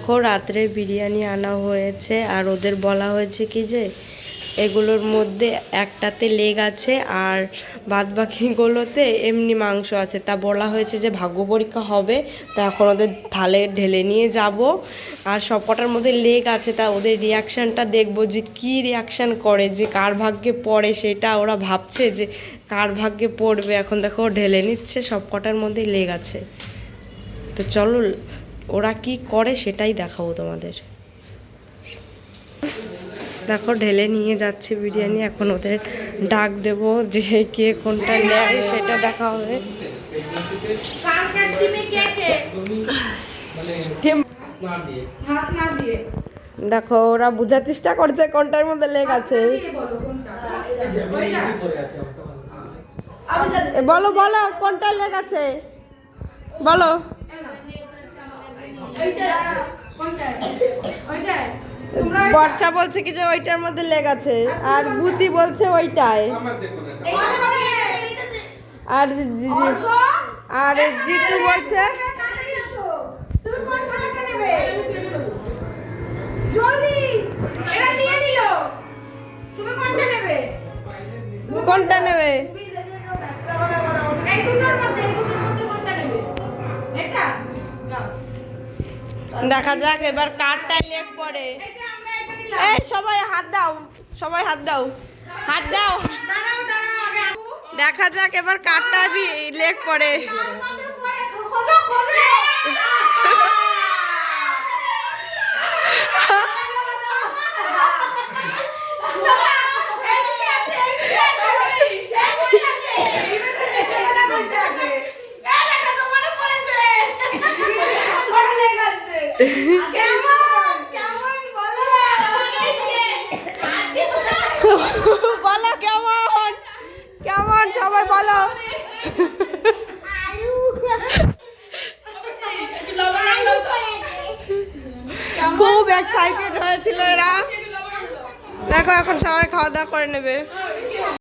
দেখো রাত্রে বিরিয়ানি আনা হয়েছে আর ওদের বলা হয়েছে কি যে এগুলোর মধ্যে একটাতে লেগ আছে আর বাদবাকিগুলোতে এমনি মাংস আছে। তা বলা হয়েছে যে ভাগ্য পরীক্ষা হবে, তা এখন ওদের থালে ঢেলে নিয়ে যাব। আর সব কটার মধ্যে লেগ আছে, তা ওদের রিয়াকশানটা দেখবো যে কী রিয়াকশান করে, যে কার ভাগ্যে পড়ে সেটা ওরা ভাবছে যে কার ভাগ্যে পড়বে। এখন দেখো ঢেলে নিচ্ছে, সব কটার মধ্যে লেগ আছে। তো চলো ওরা কি করে সেটাই দেখাবো তোমাদের। দেখো ঢেলে নিয়ে যাচ্ছে বিরিয়ানি, এখন ওদের ডাক দেব যে কে কোনটা নেয় সেটা দেখা হবে। দেখো ওরা বোঝার চেষ্টা করছে কোনটার মধ্যে লেগ আছে। বলো বলো কোনটা লেগ আছে বলো। বর্ষা বলছে কি যে ওইটার মধ্যে লেগ আছে, আর বুচি বলছে ওইটায়, আর আর জিতু বলছে কোনটা নেবে। দেখা যাক এবার কারটাই লেগ পড়ে। এই সবাই হাত দাও, সবাই হাত দাও, হাত দাও। দেখা যাক এবার কারটা লেগ পড়ে। বলো কেমন কেমন সবাই বলো। খুব এক্সাইটেড হয়েছিল এরা। দেখো এখন সবাই খাওয়া দাওয়া করে নেবে।